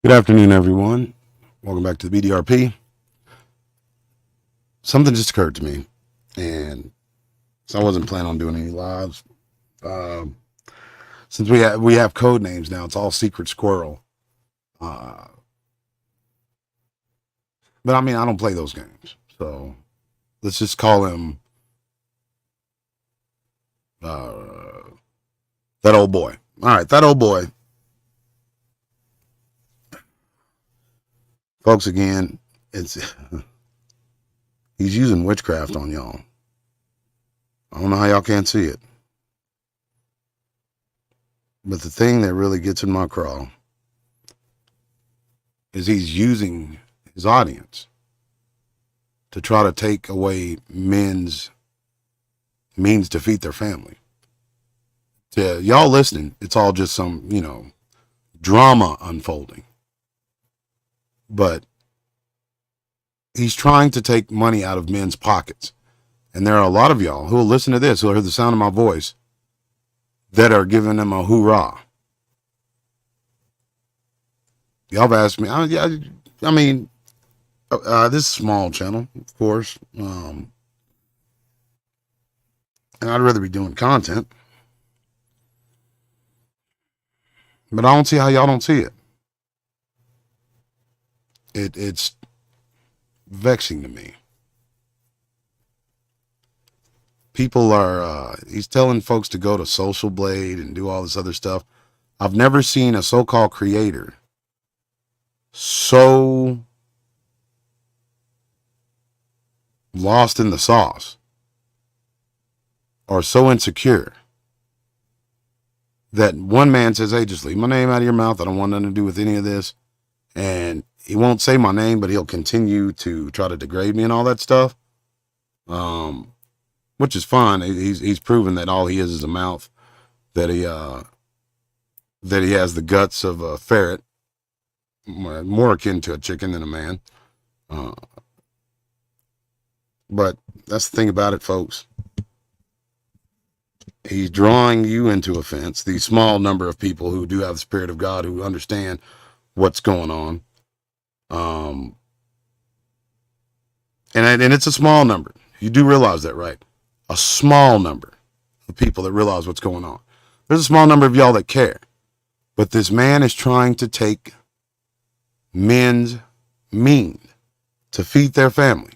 Good afternoon, everyone. Welcome back to the BDRP. Something just occurred to me, and so I wasn't planning on doing any lives. Um, since we have code names now, it's all Secret Squirrel. Uh, but I mean, I don't play those games, so let's just call him that old boy. All right, that old boy, folks. Again, it's he's using witchcraft on y'all. I don't know how y'all can't see it. But the thing that really gets in my craw is he's using his audience to try to take away men's means to feed their family. To y'all listening, it's all just some, drama unfolding. But he's trying to take money out of men's pockets. And there are a lot of y'all who will listen to this, who will hear the sound of my voice, that are giving him a hoorah. Y'all have asked me, I mean, this is a small channel, of course, and I'd rather be doing content, but I don't see how y'all don't see it. It's vexing to me. People are, he's telling folks to go to Social Blade and do all this other stuff. I've never seen a so-called creator so lost in the sauce or so insecure that one man says, hey, just leave my name out of your mouth. I don't want nothing to do with any of this. And he won't say my name, but he'll continue to try to degrade me and all that stuff. Which is fine. He's proven that all he is a mouth, that he has the guts of a ferret, more akin to a chicken than a man. But that's the thing about it, folks. He's drawing you into offense. The small number of people who do have the Spirit of God, who understand what's going on. And it's a small number. You do realize that, right? A small number of people that realize what's going on. There's a small number of y'all that care. But this man is trying to take men's means to feed their family.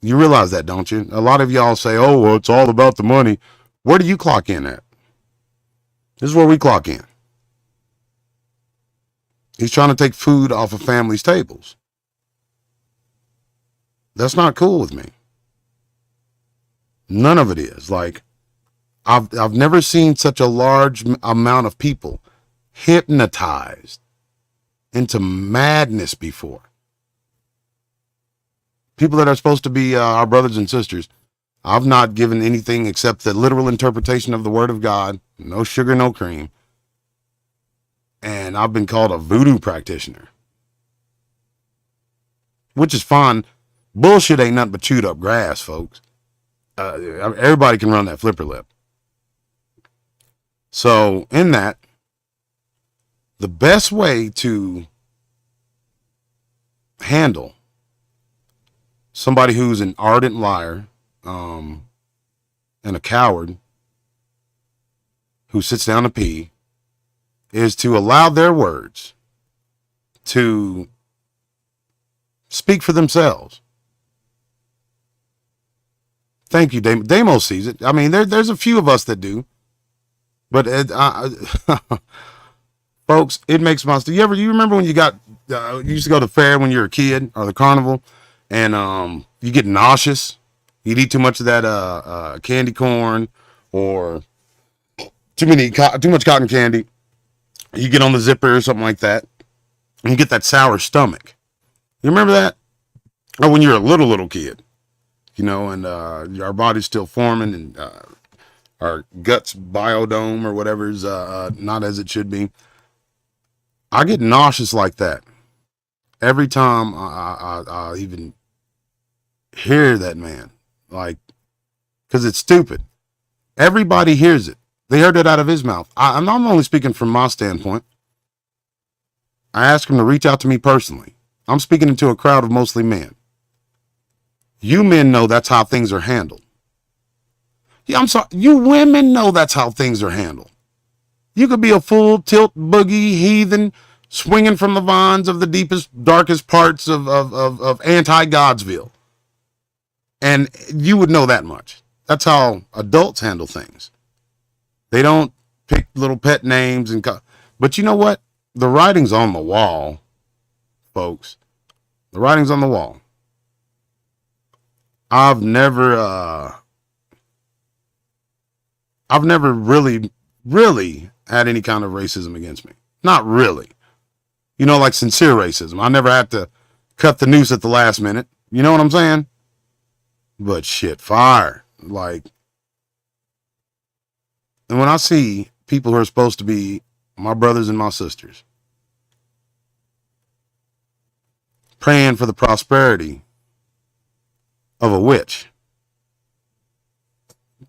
You realize that, don't you? A lot of y'all say, oh, well, it's all about the money. Where do you clock in at? This is where we clock in. He's trying to take food off of families' tables. That's not cool with me. None of it is. Like, I've never seen such a large amount of people hypnotized into madness before. People that are supposed to be our brothers and sisters. I've not given anything except the literal interpretation of the Word of God. No sugar, no cream. And I've been called a voodoo practitioner. Which is fine. Bullshit ain't nothing but chewed up grass, folks. Everybody can run that flipper lip. So in that, the best way to handle somebody who's an ardent liar, and a coward who sits down to pee, is to allow their words to speak for themselves. Thank you, Damo. Damo sees it. I mean, there's a few of us that do, but folks, it makes my. You remember when you used to go to the fair when you were a kid, or the carnival, and you get nauseous. You'd eat too much of that candy corn, or too much cotton candy. You get on the zipper or something like that, and you get that sour stomach. You remember that? Or when you're a little kid. And our body's still forming, and our guts biodome or whatever is not as it should be. I get nauseous like that every time I even hear that man, like, because it's stupid. Everybody hears it. They heard it out of his mouth. I'm only speaking from my standpoint. I ask them to reach out to me personally. I'm speaking into a crowd of mostly men. You men know that's how things are handled. Yeah, I'm sorry. You women know that's how things are handled. You could be a full tilt boogie heathen swinging from the vines of the deepest, darkest parts of anti-Godsville. And you would know that much. That's how adults handle things. They don't pick little pet names but you know what? The writing's on the wall, folks. The writing's on the wall. I've never really had any kind of racism against me. Not really. You know, like sincere racism. I never had to cut the noose at the last minute. You know what I'm saying? But shit, fire. Like, and when I see people who are supposed to be my brothers and my sisters praying for the prosperity of a witch.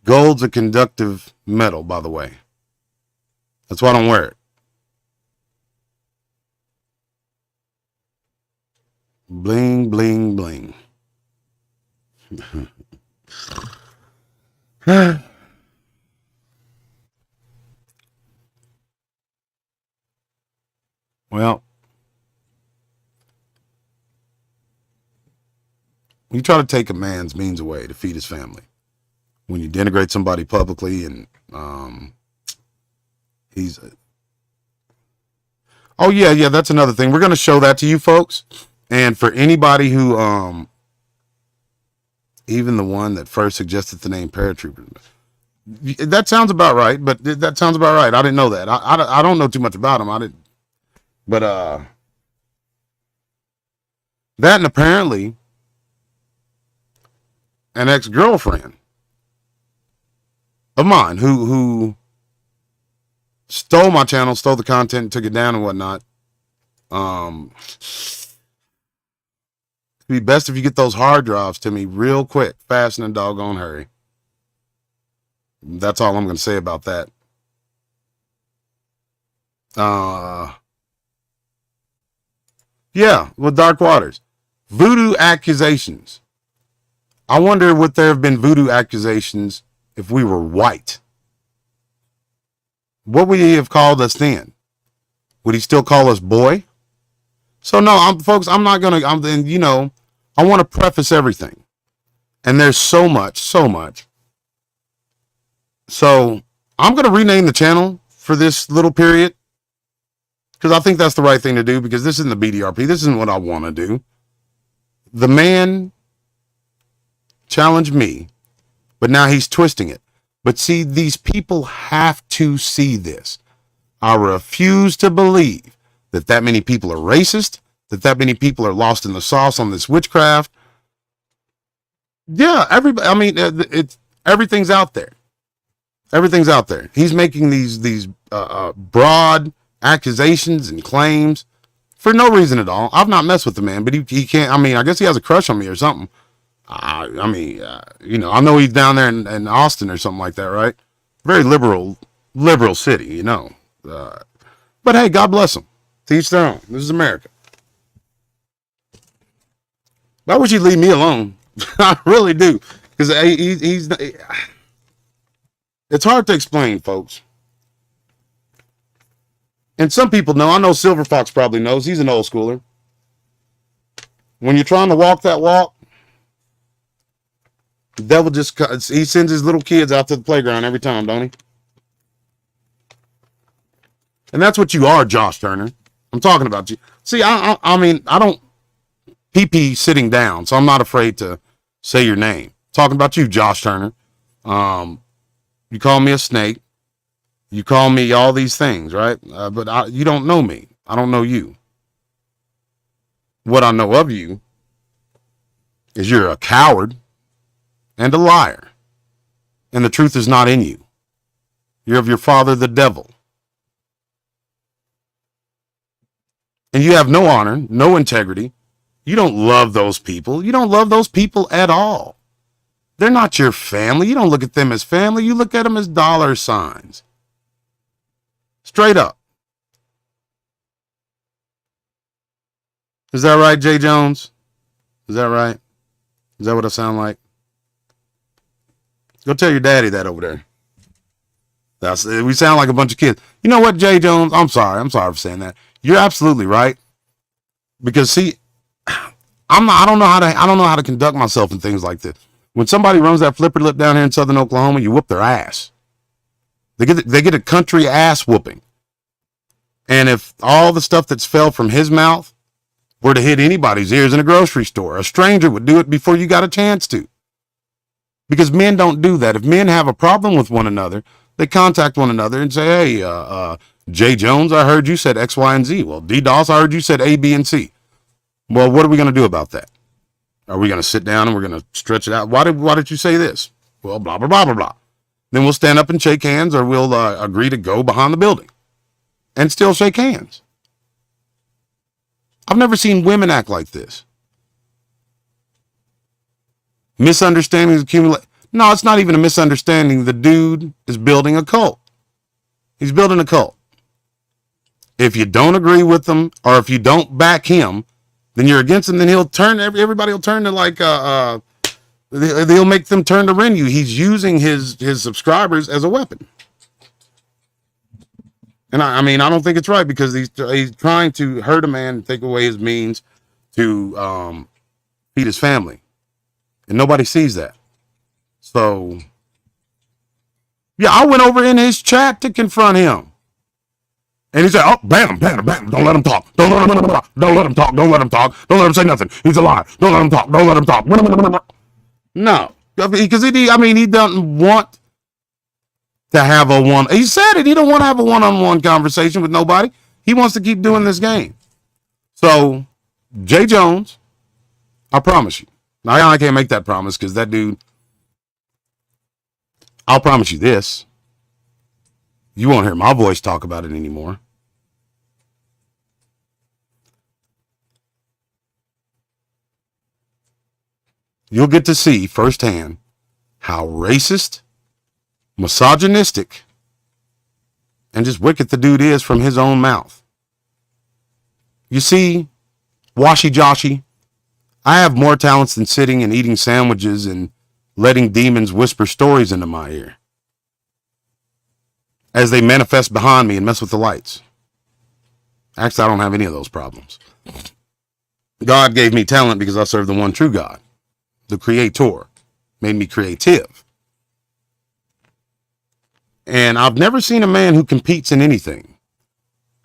Gold's a conductive metal, by the way. That's why I don't wear it. Bling, bling, bling. Well, you try to take a man's means away to feed his family. When you denigrate somebody publicly and oh yeah, that's another thing. We're going to show that to you folks. And for anybody who, even the one that first suggested the name paratrooper, that sounds about right. But that sounds about right. I didn't know that. I don't know too much about him. I didn't. But that, and apparently an ex-girlfriend of mine who stole my channel, stole the content, took it down and whatnot. It'd be best if you get those hard drives to me real quick, fast in a doggone hurry. That's all I'm going to say about that. Yeah, with Dark Waters. Voodoo accusations. I wonder would there have been voodoo accusations if we were white? What would he have called us then? Would he still call us boy? So no, folks, I'm not going to, you know, I want to preface everything. And there's so much. So I'm going to rename the channel for this little period. Because I think that's the right thing to do, because this isn't the BDRP. This isn't what I want to do. The man challenged me, but now he's twisting it. But see, these people have to see this. I refuse to believe that many people are racist, that many people are lost in the sauce on this witchcraft. Yeah, everybody. I mean, everything's out there. Everything's out there. He's making these broad accusations and claims for no reason at all. I've not messed with the man, but he can't. I mean, I guess he has a crush on me or something. I mean, you know, I know he's down there in Austin or something like that, right? Very liberal city, you know. But hey, God bless him. To each their own. This is America. I wish he'd leave me alone. I really do, because he's. It's hard to explain, folks. And some people know. I know Silver Fox probably knows. He's an old schooler. When you're trying to walk that walk, the devil he sends his little kids out to the playground every time, don't he? And that's what you are, Josh Turner. I'm talking about you. See, I mean, I don't pee sitting down, so I'm not afraid to say your name. Talking about you, Josh Turner. You call me a snake. You call me all these things, right? But you don't know me. I don't know you. What I know of you is you're a coward and a liar. And the truth is not in you. You're of your father, the devil. And you have no honor, no integrity. You don't love those people. You don't love those people at all. They're not your family. You don't look at them as family. You look at them as dollar signs. Straight up. Is that right, Jay Jones? Is that right? Is that what I sound like? Go tell your daddy that over there. We sound like a bunch of kids. You know what, Jay Jones? I'm sorry. I'm sorry for saying that. You're absolutely right. Because see, I don't know how to conduct myself in things like this. When somebody runs that flipper lip down here in Southern Oklahoma, you whoop their ass. They get a country ass whooping. And if all the stuff that's fell from his mouth were to hit anybody's ears in a grocery store, a stranger would do it before you got a chance to. Because men don't do that. If men have a problem with one another, they contact one another and say, hey, Jay Jones, I heard you said X, Y, and Z. Well, DDoS, I heard you said A, B, and C. Well, what are we going to do about that? Are we going to sit down and we're going to stretch it out? Why did you say this? Well, blah, blah, blah, blah, blah. Then we'll stand up and shake hands, or we'll agree to go behind the building and still shake hands. I've never seen women act like this. Misunderstandings accumulate. No, it's not even a misunderstanding. The dude is building a cult. He's building a cult. If you don't agree with him, or if you don't back him, then you're against him. Then he'll turn. Everybody will turn to like they'll make them turn to rend you. He's using his subscribers as a weapon. And I mean, I don't think it's right, because he's trying to hurt a man and take away his means to feed his family. And nobody sees that. So, yeah, I went over in his chat to confront him. And he said, oh, ban him. Don't let him talk. Don't let him talk. Don't let him talk. Don't let him say nothing. He's a lie. Don't let him talk. No, because he doesn't want to have a one. He said it. He don't want to have a one-on-one conversation with nobody. He wants to keep doing this game. So, Jay Jones, I promise you. Now, I can't make that promise, because that dude, I'll promise you this. You won't hear my voice talk about it anymore. You'll get to see firsthand how racist, misogynistic, and just wicked the dude is from his own mouth. You see, Washy Joshy, I have more talents than sitting and eating sandwiches and letting demons whisper stories into my ear as they manifest behind me and mess with the lights. Actually, I don't have any of those problems. God gave me talent because I serve the one true God, the Creator, made me creative. And I've never seen a man who competes in anything,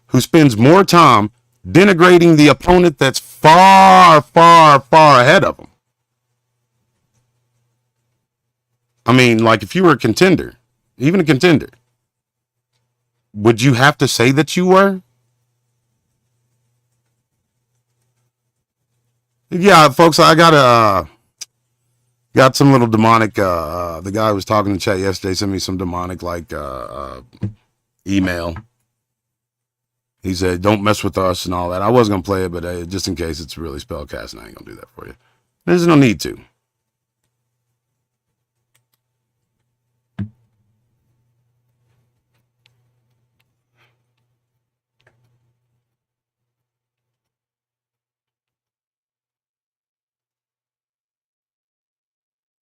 who spends more time denigrating the opponent that's far, far, far ahead of him. I mean, like, if you were a contender, even a contender, would you have to say that you were? Yeah, folks, I got some little demonic, the guy who was talking in chat yesterday sent me some demonic, email. He said, don't mess with us and all that. I was going to play it, but just in case it's really spellcasting, I ain't going to do that for you. There's no need to.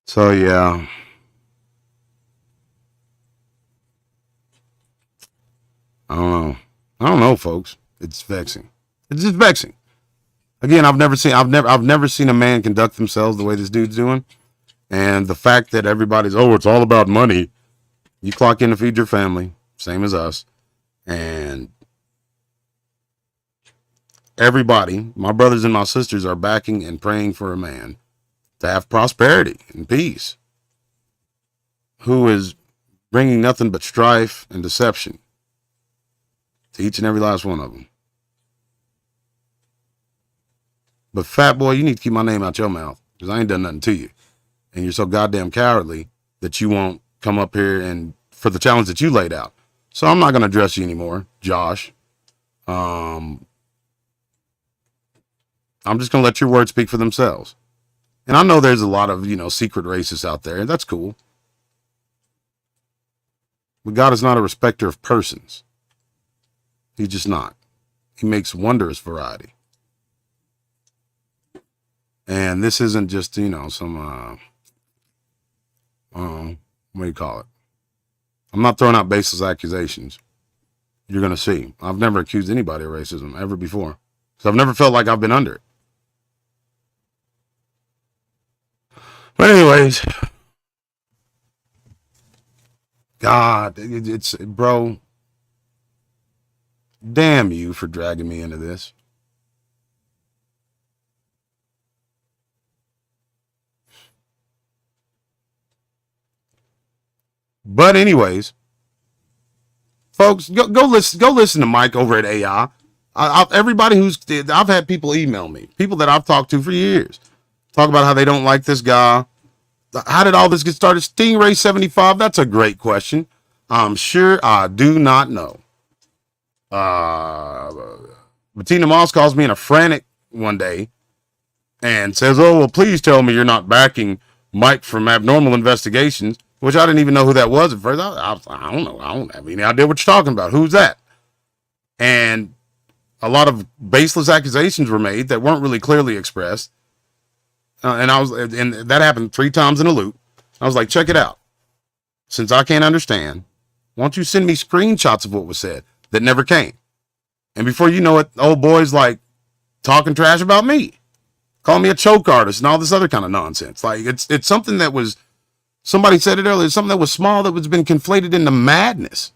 So, yeah. I don't know, folks. It's vexing. It's just vexing. Again, I've never seen a man conduct themselves the way this dude's doing. And the fact that everybody's, it's all about money. You clock in to feed your family, same as us. And everybody, my brothers and my sisters, are backing and praying for a man to have prosperity and peace, who is bringing nothing but strife and deception to each and every last one of them. But fat boy, you need to keep my name out your mouth, because I ain't done nothing to you. And you're so goddamn cowardly that you won't come up here and for the challenge that you laid out. So I'm not going to address you anymore, Josh. I'm just going to let your words speak for themselves. And I know there's a lot of, secret racists out there, and that's cool. But God is not a respecter of persons. He's just not. He makes wondrous variety. And this isn't just, some, what do you call it? I'm not throwing out baseless accusations. You're going to see. I've never accused anybody of racism ever before. So I've never felt like I've been under it. But anyways, God, it's, bro, damn you for dragging me into this. But anyways, folks, go listen to Mike over at AI. Everybody I've had people email me, people that I've talked to for years, talk about how they don't like this guy. How did all this get started? Stingray 75, that's a great question. I'm sure I do not know. Bettina Moss calls me in a frantic one day and says, oh, well, please tell me you're not backing Mike from Abnormal Investigations, which I didn't even know who that was at first. I don't know. I don't have any idea what you're talking about. Who's that? And a lot of baseless accusations were made that weren't really clearly expressed. And that happened 3 times in a loop. I was like, check it out. Since I can't understand, why don't you send me screenshots of what was said that never came? And before you know it, old boy's like talking trash about me, calling me a choke artist and all this other kind of nonsense. Like it's something that was, somebody said it earlier, something that was small that was been conflated into madness.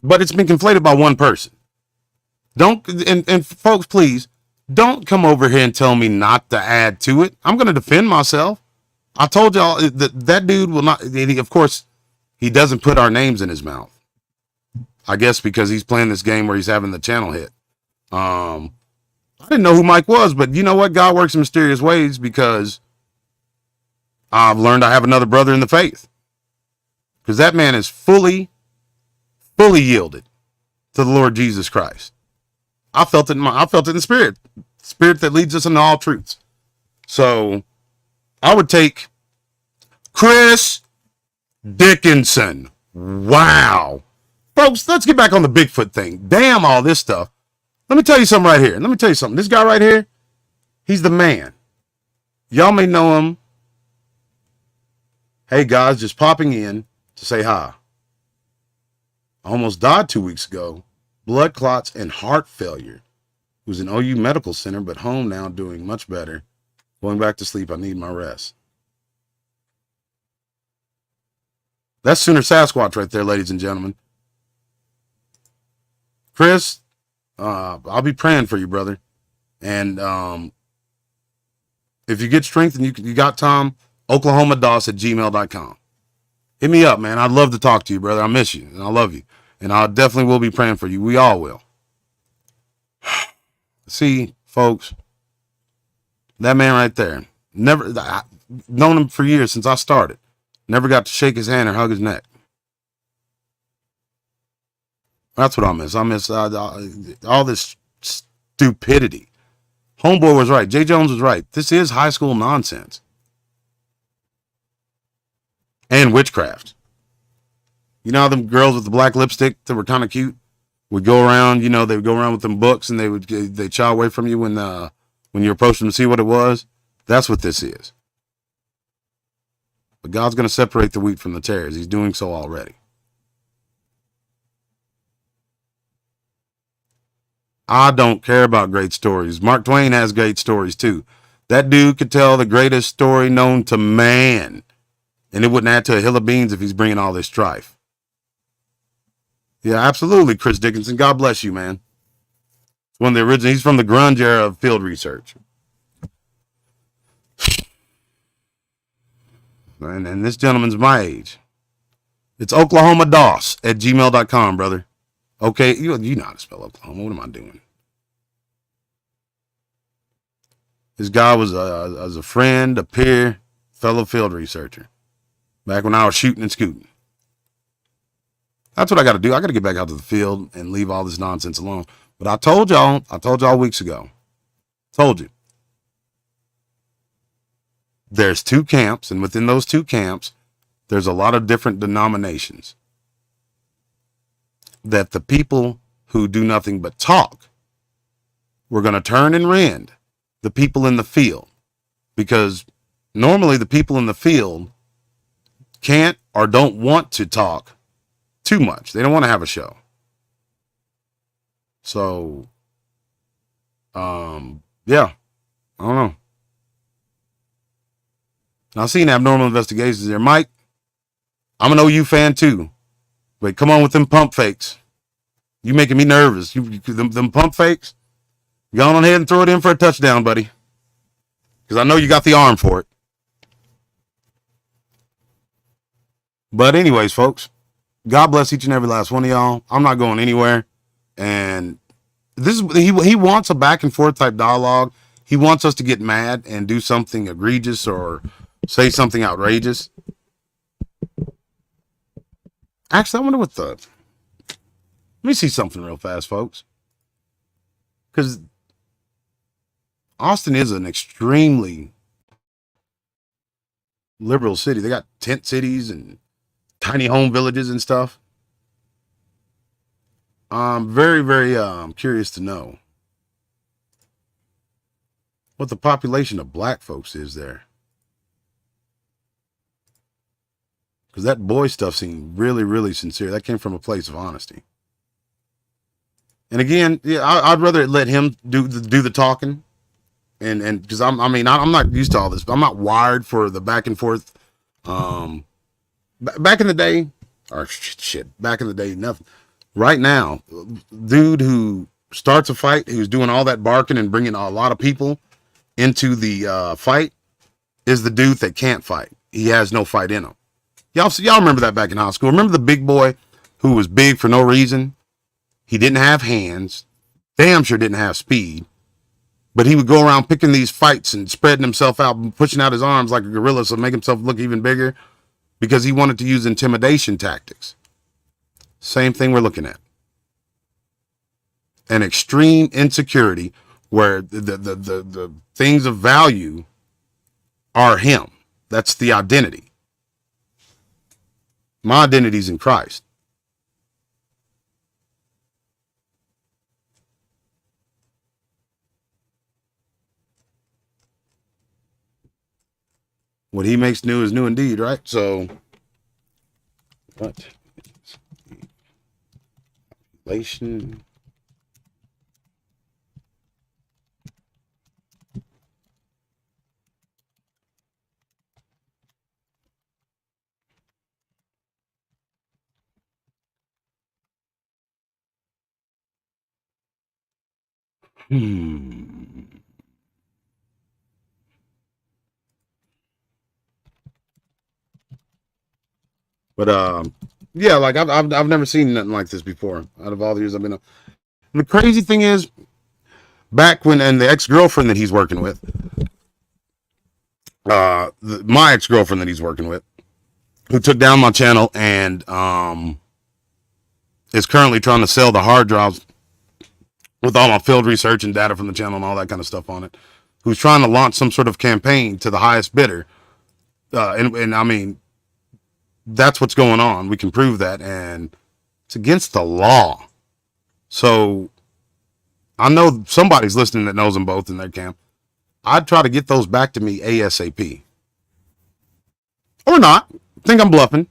But it's been conflated by one person. And folks, please, don't come over here and tell me not to add to it. I'm going to defend myself. I told y'all that dude will not, of course, he doesn't put our names in his mouth. I guess because he's playing this game where he's having the channel hit. I didn't know who Mike was, but you know what? God works in mysterious ways because I've learned I have another brother in the faith. Because that man is fully yielded to the Lord Jesus Christ. I felt it in the spirit that leads us into all truths. So I would take Chris Dickinson. Wow. Folks, let's get back on the Bigfoot thing. Damn all this stuff. Let me tell you something right here. This guy right here, he's the man. Y'all may know him. Hey guys, just popping in to say hi. I almost died 2 weeks ago. Blood clots and heart failure. Was in OU Medical Center, but home now, doing much better. Going back to sleep, I need my rest. That's Sooner Sasquatch right there, ladies and gentlemen. Chris, I'll be praying for you, brother. And if you get strength and you got Tom, OklahomaDoss@gmail.com. Hit me up, man. I'd love to talk to you, brother. I miss you, and I love you. And I definitely will be praying for you. We all will. See, folks, that man right there, I've known him for years since I started. Never got to shake his hand or hug his neck. That's what I miss. I miss all this stupidity. Homeboy was right. Jay Jones was right. This is high school nonsense. And witchcraft. You know how them girls with the black lipstick that were kind of cute would go around, they would go around with them books and they'd shy away from you when you approached them to see what it was? That's what this is. But God's going to separate the wheat from the tares. He's doing so already. I don't care about great stories. Mark Twain has great stories too. That dude could tell the greatest story known to man. And it wouldn't add to a hill of beans if he's bringing all this strife. Yeah, absolutely, Chris Dickinson. God bless you, man. One of the original. He's from the grunge era of field research. And this gentleman's my age. It's OklahomaDoss@gmail.com, brother. Okay, you know how to spell Oklahoma. What am I doing? This guy was a friend, a peer, fellow field researcher. Back when I was shooting and scooting. That's what I got to do. I got to get back out to the field and leave all this nonsense alone. But I told y'all weeks ago. Told you. There's 2 camps, and within those 2 camps, there's a lot of different denominations. That the people who do nothing but talk, we're going to turn and rend. the people in the field, because normally the people in the field can't or don't want to talk too much. They don't want to have a show. So, yeah, I don't know. I've seen Abnormal Investigations there. Mike, I'm an OU fan too, but come on with them pump fakes. You making me nervous. Them pump fakes, go on ahead and throw it in for a touchdown, buddy, because I know you got the arm for it. But anyways, folks, God bless each and every last one of y'all. I'm not going anywhere. And this is he wants a back and forth type dialogue. He wants us to get mad and do something egregious or say something outrageous. Actually, I wonder what let me see something real fast, folks. Because Austin is an extremely liberal city. They got tent cities and tiny home villages and stuff. I'm very, very curious to know what the population of black folks is there. Because that boy stuff seemed really, really sincere. That came from a place of honesty. And again, yeah, I'd rather let him do the talking, and because I'm not used to all this. I'm not wired for the back and forth. Back in the day, back in the day, nothing. Right now, dude who starts a fight, who's doing all that barking and bringing a lot of people into the fight, is the dude that can't fight. He has no fight in him. Y'all remember that back in high school? Remember the big boy who was big for no reason? He didn't have hands, damn sure didn't have speed, but he would go around picking these fights and spreading himself out and pushing out his arms like a gorilla to make himself look even bigger because he wanted to use intimidation tactics. Same thing we're looking at. An extreme insecurity where the things of value are him. That's the identity. My identity's in Christ. What he makes new is new indeed, right? So, what? Population. But yeah, like I've never seen nothing like this before. Out of all the years I've been on. And the crazy thing is, back when and the ex-girlfriend that he's working with, my ex-girlfriend that he's working with, who took down my channel and is currently trying to sell the hard drives with all my field research and data from the channel and all that kind of stuff on it, who's trying to launch some sort of campaign to the highest bidder. And I mean, that's what's going on. We can prove that. And it's against the law. So I know somebody's listening that knows them both in their camp. I'd try to get those back to me ASAP. Or not. Think I'm bluffing.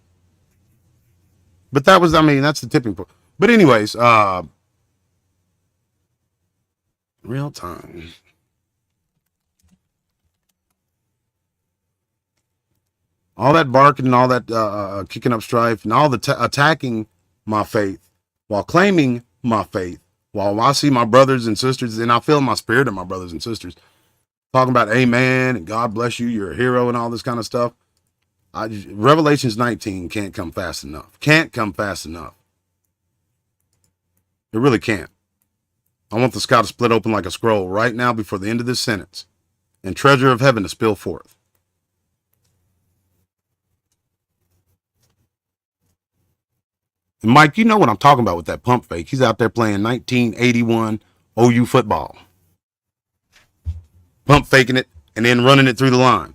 But that was, I mean, that's the tipping point. But anyways, real time. All that barking and all that kicking up strife and all the attacking my faith while claiming my faith, while I see my brothers and sisters and I feel my spirit of my brothers and sisters talking about amen and God bless you, you're a hero and all this kind of stuff. Revelations 19 can't come fast enough. Can't come fast enough. It really can't. I want the sky to split open like a scroll right now before the end of this sentence and treasure of heaven to spill forth. And Mike, you know what I'm talking about with that pump fake. He's out there playing 1981 OU football. Pump faking it and then running it through the line.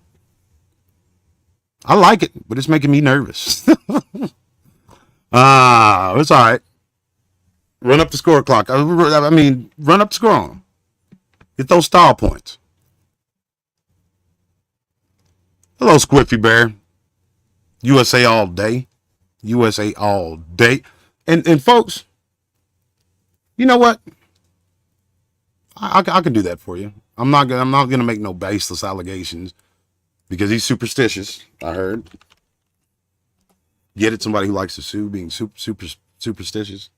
I like it, but it's making me nervous. It's all right. Run up the score clock. I mean, run up the score on him. Get those style points. Hello, Squiffy Bear. USA all day. USA all day. And folks, you know what? I can do that for you. I'm not gonna make no baseless allegations because he's superstitious. I heard. Get it? Somebody who likes to sue being superstitious.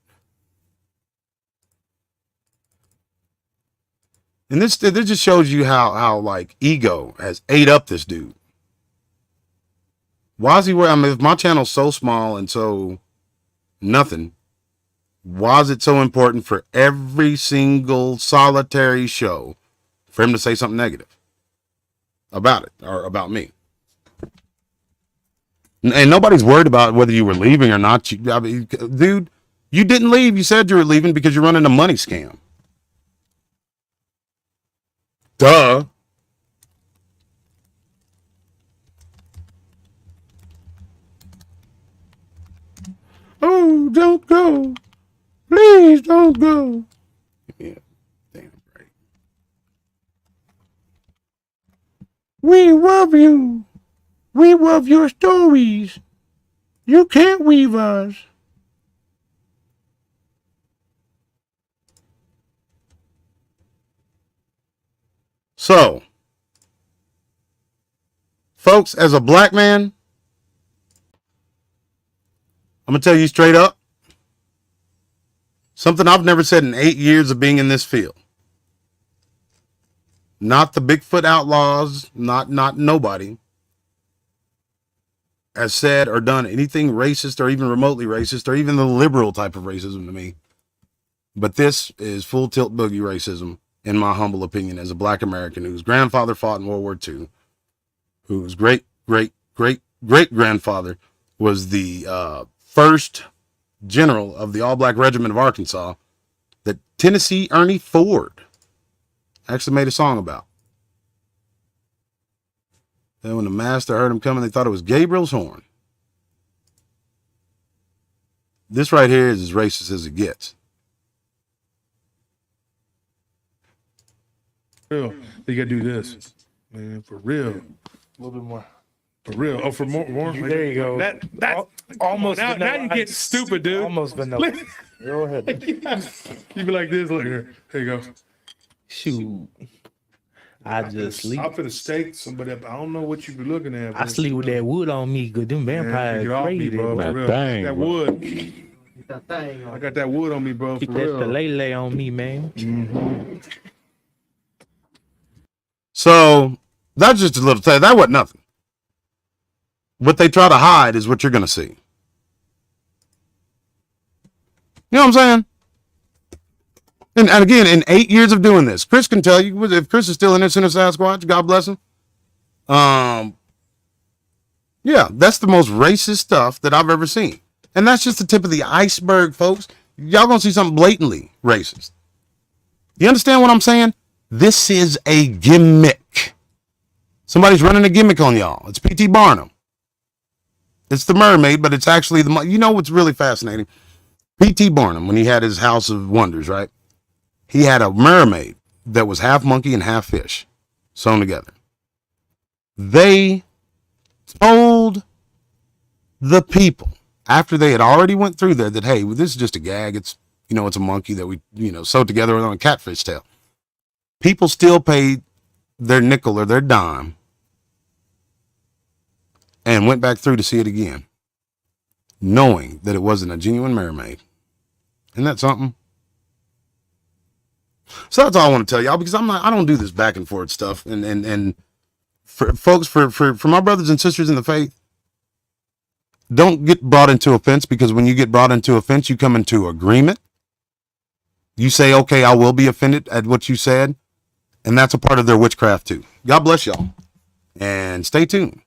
And this just shows you how like ego has ate up this dude. Why is he wearing? I mean, if my channel's so small and so nothing, why is it so important for every single solitary show for him to say something negative about it or about me? And nobody's worried about whether you were leaving or not. I mean, dude, you didn't leave. You said you were leaving because you're running a money scam. Duh. Oh, don't go. Please don't go. Yeah, damn right. We love you. We love your stories. You can't weave us. So, folks, as a black man, I'm going to tell you straight up, something I've never said in 8 years of being in this field. Not the Bigfoot outlaws, not nobody has said or done anything racist or even remotely racist or even the liberal type of racism to me. But this is full tilt boogie racism, in my humble opinion, as a black American whose grandfather fought in World War II, whose great grandfather was the first general of the all-black regiment of Arkansas that Tennessee Ernie Ford actually made a song about. Then when the master heard him coming, they thought it was Gabriel's horn. This right here is as racist as it gets. Real. You gotta do this, man, for real. A little bit more. For real. Oh, for more. There you go. That Almost now vanilla you get ice. stupid, dude. Almost vanilla. Go ahead. You be like this, look here. There you go. Shoot. I just sleep. I'm finna stake somebody up. I don't know what you be looking at. I sleep with that wood on me, cause them vampires Get off me, crazy. bro. For That real. thing, That bro. wood. I got that wood on me, bro. For Keep that real. lay on me, man. Mm-hmm. So that's just a little thing. That wasn't nothing. What they try to hide is what you're going to see. You know what I'm saying? And again, in 8 years of doing this, Chris can tell you, if Chris is still innocent of Sasquatch, God bless him. Yeah, that's the most racist stuff that I've ever seen. And that's just the tip of the iceberg, folks. Y'all gonna see something blatantly racist. You understand what I'm saying? This is a gimmick. Somebody's running a gimmick on y'all. It's P.T. Barnum. It's the mermaid, but it's actually the, you know what's really fascinating? P.T. Barnum, when he had his House of Wonders, right? He had a mermaid that was half monkey and half fish sewn together. They told the people after they had already went through there that, hey, well, this is just a gag. It's, you know, it's a monkey that we, you know, sewed together on a catfish tail. People still paid their nickel or their dime and went back through to see it again, knowing that it wasn't a genuine mermaid. Isn't that something? So that's all I want to tell y'all, because I don't do this back and forth stuff. And for folks, for my brothers and sisters in the faith, don't get brought into offense, because when you get brought into offense, you come into agreement. You say, okay, I will be offended at what you said. And that's a part of their witchcraft too. God bless y'all. And stay tuned.